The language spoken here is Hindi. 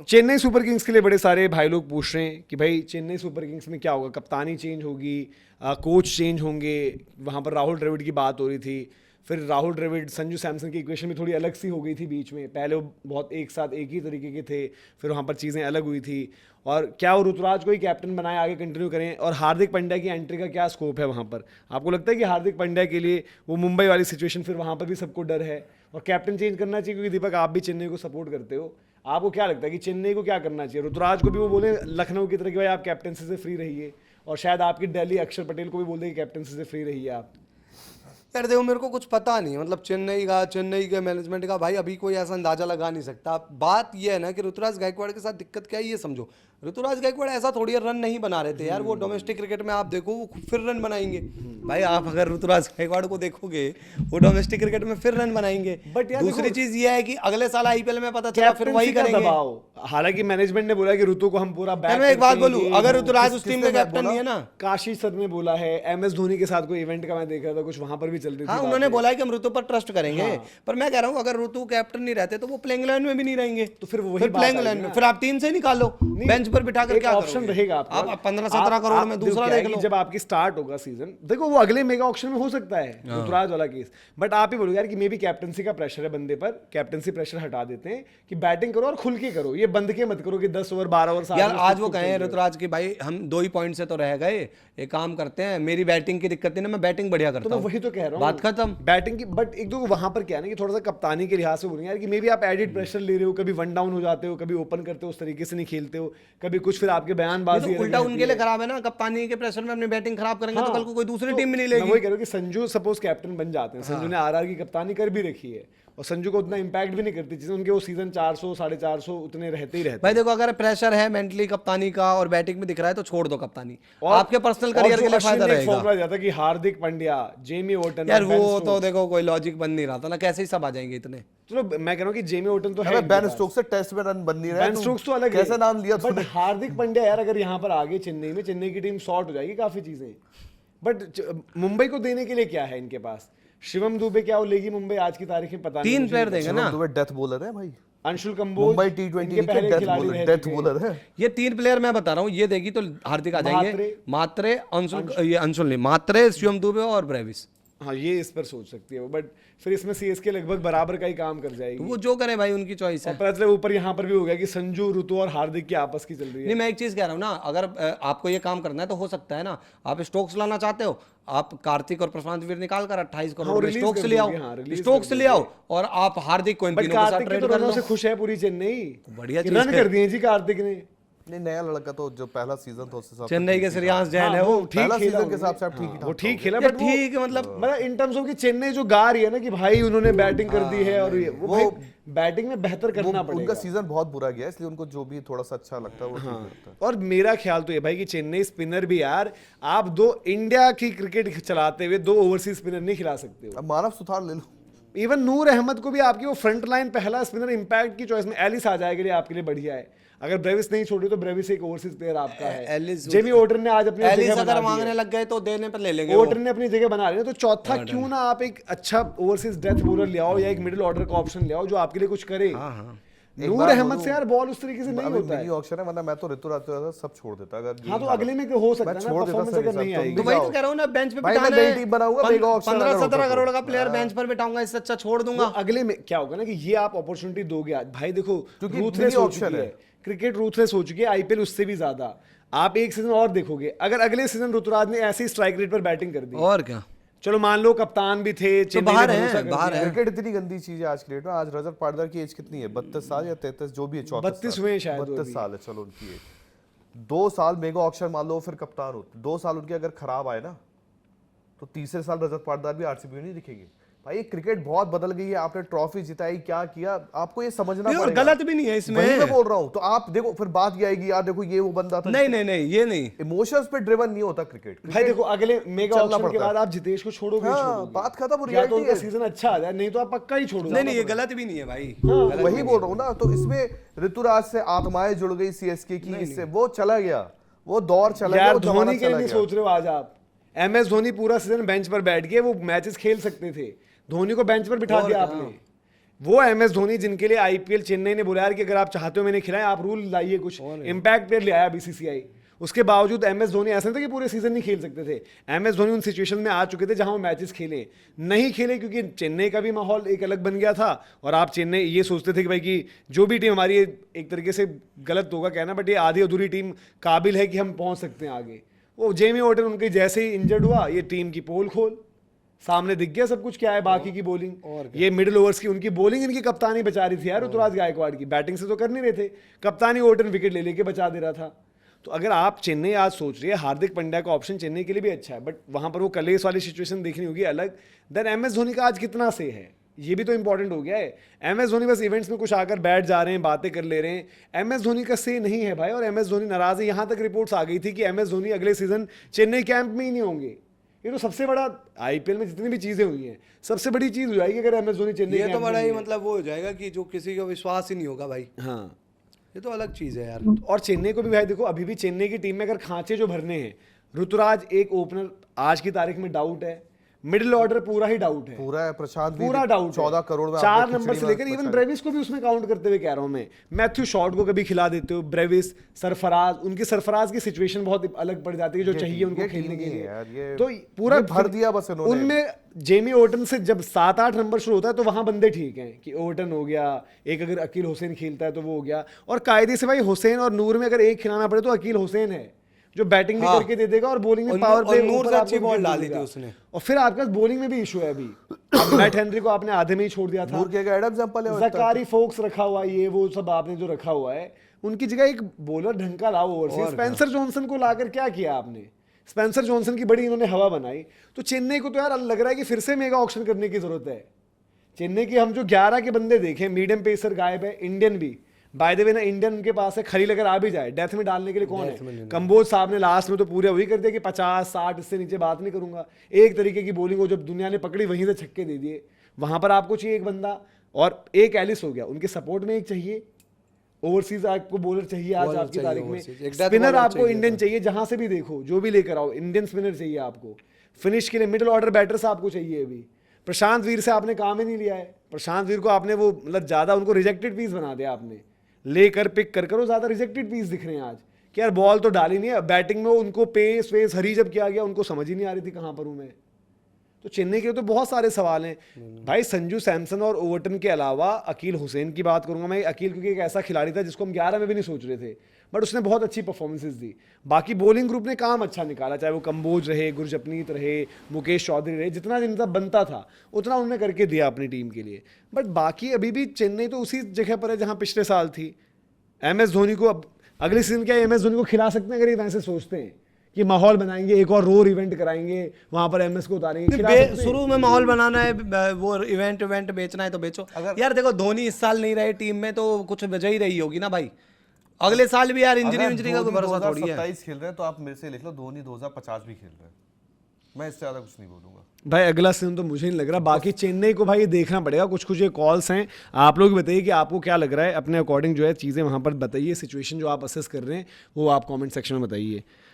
चेन्नई सुपर किंग्स के लिए बड़े सारे भाई लोग पूछ रहे हैं कि भाई चेन्नई सुपर किंग्स में क्या होगा, कप्तानी चेंज होगी, कोच चेंज होंगे। वहाँ पर राहुल द्रविड़ की बात हो रही थी, फिर राहुल द्रविड़ संजू सैमसन की इक्वेशन में थोड़ी अलग सी हो गई थी बीच में। पहले वो बहुत एक साथ एक ही तरीके के थे, फिर वहाँ पर चीज़ें अलग हुई थी। और क्या वो ऋतुराज को ही कैप्टन बनाए, आगे कंटिन्यू करें? और हार्दिक पांड्या की एंट्री का क्या स्कोप है वहाँ पर? आपको लगता है कि हार्दिक पांड्या के लिए वो मुंबई वाली सिचुएशन, फिर वहाँ पर भी सबको डर है और कैप्टन चेंज करना चाहिए? क्योंकि दीपक आप भी चेन्नई को सपोर्ट करते हो, आपको क्या लगता है कि चेन्नई को क्या करना चाहिए? ऋतुराज को भी वो बोले लखनऊ की तरह कि भाई आप कैप्टनसी से फ्री रहिए, और शायद आपकी दिल्ली अक्षर पटेल को भी बोल दे कि कैप्टनसी से फ्री रहिए आप। यार देखो, मेरे को कुछ पता नहीं है, मतलब चेन्नई के मैनेजमेंट का भाई अभी कोई ऐसा अंदाजा लगा नहीं सकता। बात ये है ना कि ऋतुराज गायकवाड़ के साथ दिक्कत क्या है ये समझो। ऋतुराज गायकवाड़ ऐसा थोड़ी रन नहीं बना रहे थे यार, वो डोमेस्टिक क्रिकेट में आप देखो वो फिर रन बनाएंगे। भाई आप अगर ऋतुराज गायकवाड़ को देखोगे वो डोमेस्टिक क्रिकेट में फिर रन बनाएंगे। बट यार दूसरी चीज ये है कि अगले साल आईपीएल में पता चला फिर वही करेंगे। हालांकि मैनेजमेंट ने बोला कि ऋतु को हम पूरा बैक। मैं एक बात बोलूं, अगर ऋतुराज उस टीम में कैप्टन नहीं है ना, काशी सर ने बोला है, एमएस धोनी के साथ कोई इवेंट का मैं देख रहा था, कुछ वहां पर भी चल रही थी। हाँ, उन्होंने बोला है कि हम ऋतु पर ट्रस्ट करेंगे। पर मैं कह रहा हूँ अगर ऋतु कैप्टन नहीं रहते तो वो प्लेइंग इलेवन में भी नहीं रहेंगे। तो फिर वही प्लेइंग इलेवन में फिर आप 3 से निकालो, बेंच पर बिठा कर क्या ऑप्शन रहेगा आपका? आप 15-17 करोड़ में दूसरा देख लो। जब आपकी स्टार्ट होगा सीजन, देखो वो अगले मेगा ऑक्शन में हो सकता है ऋतुराज वाला केस। बट आप ही बोलोगे यार कि मे भी कैप्टनसी का प्रेशर है बंदे पर, कैप्टनसी प्रेशर हटा देते हैं कि बैटिंग करो और खुल के करो, ये बंद के मत करो कि 10 ओवर 12 ओवर। यार आज वो कहें ऋतुराज की भाई हम 2 ही पॉइंट से तो रह गए, एक काम करते हैं, मेरी बैटिंग की दिक्कत नहीं ना, मैं बैटिंग बढ़िया करता हूं। तो वही तो कह रहा हूं, बात खत्म बैटिंग की। बट एक दो वहां पर क्या है ना कि थोड़ा सा कप्तानी के लिहाज से बोलेंगे यार कि मे भी आप एडिड प्रेशर ले रहे हो, कभी वन डाउन हो जाते हो, कभी ओपन करते हो, उस तरीके से नहीं खेलते हो, कभी कुछ, फिर आपके बयानबाजी उल्टा उनके लिए खराब है ना। कप्तानी के प्रेशर में अपनी बैटिंग खराब करेंगे तो कल को कोई दूसरी टीम भी नहीं लेगी। वही कह रहा हूं कि संजू सपोज कैप्टन बन जाते हैं, संजू ने आरआर की कप्तानी कर भी रखी है और संजू को उतना इंपैक्ट भी नहीं करती चीजें, उनके वो सीजन 400 450 उतने रहते ही रहते। भाई देखो, अगर प्रेशर है मेंटली कप्तानी का और बैटिंग में दिख रहा है तो छोड़ दो कप्तानी, आपके पर्सनल करियर के लिए फायदा रहेगा। फॉर्मूला जाता कि हार्दिक पांड्या, जेमी ओटन, यार वो तो देखो कोई लॉजिक बन नहीं रहा था ना, कैसे ही सब आ जाएंगे इतने। चलो मैं कह रहा हूं कि जेमी ओटन तो है, बेन स्टोक्स से टेस्ट में रन बन नहीं रहा है, बेन स्टोक्स तो अलग है, कैसे नाम लिया बट हार्दिक पांड्या यार अगर यहाँ पर आगे चेन्नई में, चेन्नई की टीम शॉर्ट हो जाएगी काफी चीजें। बट मुंबई को देने के लिए क्या है इनके पास? शिवम दुबे क्या वो लेगी मुंबई आज की तारीख में? पता नहीं। 3 प्लेयर देंगे ना। दुबे डेथ बॉलर है भाई, अंशुल कंबोज मुंबई टी20 के डेथ बॉलर है। ये 3 प्लेयर मैं बता रहा हूँ, ये देगी तो हार्दिक आ जाएंगे। मात्रे, अंशुल नहीं, मात्रे, शिवम दुबे और ब्रेविस। हाँ, ये इस पर सोच सकती है वो, बट फिर इसमें सीएसके लगभग बराबर का ही काम कर जाएगी। तो वो जो करे भाई उनकी चॉइस है। और ऊपर यहाँ पर भी हो गया कि संजू, ऋतु और हार्दिक की आपस की चल रही है। नहीं, मैं एक चीज कह रहा हूँ ना, अगर आपको ये काम करना है तो हो सकता है ना, आप स्टोक्स लाना चाहते हो, आप कार्तिक और प्रशांत वीर निकाल कर 28 करोड़ में स्टोक्स ले आओ, स्टोक्स ले आओ, और आप हार्दिक को इन तीनों के साथ ट्रेड कर लो। से खुश है पूरी चेन्नई, बढ़िया रन कर दिए जी कार्तिक ने। नहीं, नया लड़का तो जो पहला सीजन था उससे चेन्नई के श्रेयांश जैन है, वो ठीक खेला के हिसाब से आप ठीक ही था, वो ठीक खेला, बट ठीक है मतलब इन टर्म्स ऑफ कि चेन्नई जो गा रही है ना कि भाई उन्होंने बैटिंग कर दी है, और वो भाई बैटिंग में बेहतर करना पड़ेगा। उनका सीजन बहुत बुरा गया, इसलिए उनको जो भी थोड़ा सा अच्छा लगता है वो ठीक लगता है। और मेरा ख्याल तो ये भाई कि चेन्नई स्पिनर भी यार, आप 2 इंडिया की क्रिकेट चलाते हुए 2 ओवरसीज स्पिनर नहीं खिला सकते हो। अब मानव सुथार ले लो, इवन नूर अहमद को भी आपकी वो फ्रंट लाइन पहला स्पिनर इंपैक्ट की चॉइस में एलिस आ जाएगा, आपके लिए बढ़िया है। अगर ब्रेविस नहीं छोड़े तो ब्रेविस एक ओवरसीज प्लेयर आपका है। जेमी ओटन ने आज अपनी जगह अगर मांगने लग गए तो देने पर ले लेंगे, ओटन ने अपनी जगह बना ली, तो चौथा क्यों ना आप एक अच्छा ओवरसीज डेथ बॉलर ले आओ या एक मिडिल ऑर्डर का ऑप्शन ले आओ जो आपके लिए कुछ करे। नूर अहमद से यार बॉल उस तरीके से नहीं होता है। मिनी ऑक्शन है, वरना मैं तो ऋतुराज सब छोड़ देता अगर। हाँ, तो अगले में हो सकता है ना, परफॉर्मेंस अगर नहीं आएगी तो वही तो कह रहा हूं ना, बेंच पे बिठाना है, 15-17 करोड़ का प्लेयर बेंच पर बिठाऊंगा, इससे अच्छा छोड़ दूंगा। अगले में क्या होगा ना कि ये आप अपॉर्चुनिटी दोगे आज भाई, देखो रूथलेस हो चुकी है क्रिकेट, रूथलेस हो चुकी है आईपीएल, उससे भी ज्यादा। आप एक सीजन और देखोगे, अगर अगले सीजन ऋतुराज ने ऐसी स्ट्राइक रेट पर बैटिंग कर दी, और क्या, चलो मान लो कप्तान भी थे, तो बाहर है। क्रिकेट इतनी गंदी चीज है आज की डेट में। आज रजत पाटीदार की एज कितनी है? 32 साल या 33, जो भी है, 32 हुए शायद, 32 साल है। चलो उनकी एज 2 साल मेगा ऑक्शन मान लो, फिर कप्तान हो, 2 साल उनके अगर खराब आए ना तो तीसरे साल रजत पाटीदार भी आरसीबी में नहीं दिखेंगे। भाई क्रिकेट बहुत बदल गई है, आपने ट्रॉफी जिताई, क्या किया, आपको ये समझना पड़ेगा। गलत भी नहीं है इसमें, वही मैं बोल रहा हूं। तो आप देखो फिर बात ये आएगी, यार देखो ये वो बंदा था। नहीं, ये नहीं, इमोशंस पे ड्रिवन नहीं होता क्रिकेट। भाई देखो अगले मेगा ऑक्शन के बाद आप जितेश को छोड़ोगे, बात खत्म, या तो उनका सीजन अच्छा आ जाए, नहीं तो आप पक्का ही छोड़ोगे। नहीं, ये गलत भी नहीं है भाई, वही बोल रहा हूँ ना। तो इसमें ऋतुराज से आत्माएं जुड़ गई सीएसके की, इससे वो चला गया, वो दौर चला गया। यार धोनी के लिए सोच रहे हो आज आप? एमएस धोनी पूरा सीजन बेंच पर बैठ के वो मैचेस खेल सकते थे, धोनी को बेंच पर बिठा दिया आपने। वो MS धोनी जिनके लिए IPL चेन्नई ने बोला यार कि अगर आप चाहते हो मैंने खिलाए, आप रूल लाइए कुछ, इम्पैक्ट प्लेयर ले आया BCCI। उसके बावजूद MS धोनी ऐसा नहीं था कि पूरे सीजन नहीं खेल सकते थे। MS धोनी उन सिचुएशन में आ चुके थे जहां वो मैचेस खेले, नहीं खेले क्योंकि चेन्नई का भी माहौल एक अलग बन गया था, और आप चेन्नई ये सोचते थे कि भाई कि जो भी टीम हमारी, एक तरीके से गलत होगा कहना बट ये आधी अधूरी टीम काबिल है कि हम पहुंच सकते हैं आगे। वो जेमी ओटन उनके जैसे ही इंजर्ड हुआ, ये टीम की पोल खोल, सामने दिख गया सब कुछ क्या है बाकी की बॉलिंग। ये मिडिल ओवर्स की उनकी बॉलिंग, इनकी कप्तानी बचा रही थी यार ऋतुराज गायकवाड़ की, बैटिंग से तो कर नहीं रहे थे, कप्तानी ओटन विकेट ले लेके बचा दे रहा था। तो अगर आप चेन्नई आज सोच रही है, हार्दिक पांड्या का ऑप्शन चेन्नई के लिए भी अच्छा है, बट वहां पर वो कलेस वाली सिचुएशन देखनी होगी अलग। देन MS धोनी का आज कितना से है, ये भी तो इंपॉर्टेंट हो गया है। MS धोनी बस इवेंट्स में कुछ आकर बैठ जा रहे हैं, बातें कर ले रहे हैं, MS धोनी का से नहीं है भाई, और MS धोनी नाराज है। यहां तक रिपोर्ट्स आ गई थी कि MS धोनी अगले सीजन चेन्नई कैंप में ही नहीं होंगे। ये तो सबसे बड़ा IPL में जितनी भी चीजें हुई हैं, सबसे बड़ी चीज हो जाएगी अगर MS धोनी चेन्नई ये तो कैंप में बड़ा ही नहीं है। मतलब वो हो जाएगा कि जो किसी को विश्वास ही नहीं होगा भाई, हाँ, ये तो अलग चीज है यार। और चेन्नई को भी भाई देखो, अभी भी चेन्नई की टीम में अगर खांचे जो भरने हैं, ऋतुराज एक ओपनर आज की तारीख में डाउट है, मिडिल ऑर्डर पूरा ही डाउट है, पूरा है, प्रशांत भी पूरा डाउट 14 करोड़ में 4 आपने नंबर खिचड़ी से में लेकर इवन प्रशांत- ब्रेविस को भी उसमें काउंट करते हुए कह रहा हूं मैं। मैथ्यू शॉर्ट को कभी खिला देते हो, ब्रेविस, सरफराज, उनकी सरफराज की सिचुएशन बहुत अलग पड़ जाती है जो चाहिए उनको ये खेलने टीम के ही है लिए। यार, ये- तो पूरा ये भर दिया बस इन्होंने। उनमें जेमी ओटन से जब 7-8 नंबर शुरू होता है तो वहां बंदे ठीक हैं कि ओटन हो गया, एक अगर अकील हुसैन खेलता है तो वो हो गया, और कायदे से भाई हुसैन और नूर में अगर एक खिलाना पड़े तो अकील हुसैन है जो बैटिंग भी हाँ। करके दे देगा और बॉलिंग में और पावर प्ले, नूर ऊपर से आपको अच्छी बॉल विकेट डाली मिलेगा। थी उसने। और फिर आपके पास बॉलिंग में भी इशू है अभी। अब मैट हेनरी को आपने आधे में ही छोड़ दिया था, नूर के एक एडम एग्जांपल है, जकारी फोक्स रखा हुआ है, ये वो सब आपने जो रखा हुआ है, उनकी जगह एक बॉलर ढंग का लाओ ओवरसीज। स्पेंसर जॉनसन को लाकर क्या किया आपने? स्पेंसर जॉनसन की बड़ी इन्होंने हवा बनाई। तो चेन्नई को तो यार लग रहा है कि फिर से मेगा ऑक्शन करने की जरूरत है। चेन्नई के हम जो 11 के बंदे देखें, मीडियम पेसर गायब है, इंडियन भी बाय द वे ना, इंडियन उनके पास है, खलील अगर आ भी जाए डेथ में डालने के लिए कौन है? कंबोज साहब ने लास्ट में तो पूरे वही कर दिया कि 50-60 इससे नीचे बात नहीं करूंगा। एक तरीके की बॉलिंग हो जब दुनिया ने पकड़ी वहीं से छक्के दे दिए। वहां पर आपको चाहिए एक बंदा, और एक एलिस हो गया, उनके सपोर्ट में एक चाहिए, ओवरसीज आपको बॉलर चाहिए आज बॉलर आपकी चाहिए तारीख में, overseas। एक death स्पिनर bowler आपको चाहिए इंडियन था। चाहिए, जहां से भी देखो जो भी लेकर आओ इंडियन स्पिनर चाहिए आपको। फिनिश के लिए मिडिल ऑर्डर बैटर्स आपको चाहिए अभी। प्रशांत वीर से आपने काम ही नहीं लिया है। प्रशांत वीर को आपने वो मतलब ज्यादा उनको रिजेक्टेड पीस बना दिया आपने, लेकर पिक कर करो, ज्यादा रिजेक्टेड पीस दिख रहे हैं आज कि यार बॉल तो डाली नहीं है। बैटिंग में उनको पेस वेस हरी जब किया गया उनको समझ ही नहीं आ रही थी कहां पर हूं मैं। तो चेन्नई के तो बहुत सारे सवाल हैं भाई। संजू सैमसन और ओवर्टन के अलावा अकील हुसैन की बात करूंगा मैं। अकील क्योंकि एक ऐसा खिलाड़ी था जिसको हम 11 में भी नहीं सोच रहे थे, बट उसने बहुत अच्छी परफॉर्मेंसेस दी। बाकी बॉलिंग ग्रुप ने काम अच्छा निकाला, चाहे वो कंबोज रहे, गुरजपनीत रहे, मुकेश चौधरी रहे, जितना जिनका बनता था उतना उन्होंने करके दिया अपनी टीम के लिए। बट बाकी अभी भी चेन्नई तो उसी जगह पर है जहां पिछले साल थी। MS धोनी को अब अगले सीजन क्या MS धोनी को खिला सकते हैं अगर ये वैसे सोचते हैं कि माहौल बनाएंगे, एक और रोर इवेंट कराएंगे, वहां पर MS को उतारेंगे, खिला सकते हैं। शुरू में माहौल बनाना है, वो इवेंट बेचना है तो बेचो। यार देखो धोनी इस साल नहीं रहे टीम में तो कुछ वजह ही रही होगी ना भाई। अगले साल भी यार इंजरी का कोई भरोसा थोड़ी है। 2027 खेल रहे हैं तो आप मेरे से लिख लो धोनी 2050 भी खेल रहे हैं। मैं इससे ज्यादा कुछ नहीं बोलूंगा भाई। अगला सीजन तो मुझे नहीं लग रहा। बाकी चेन्नई को भाई ये देखना पड़ेगा। कुछ ये कॉल्स हैं, आप लोग बताइए कि आपको क्या लग रहा है, अपने अकॉर्डिंग जो है चीज़ें वहाँ पर बताइए। सिचुएशन जो आप असेस कर रहे हैं वो आप कमेंट सेक्शन में बताइए।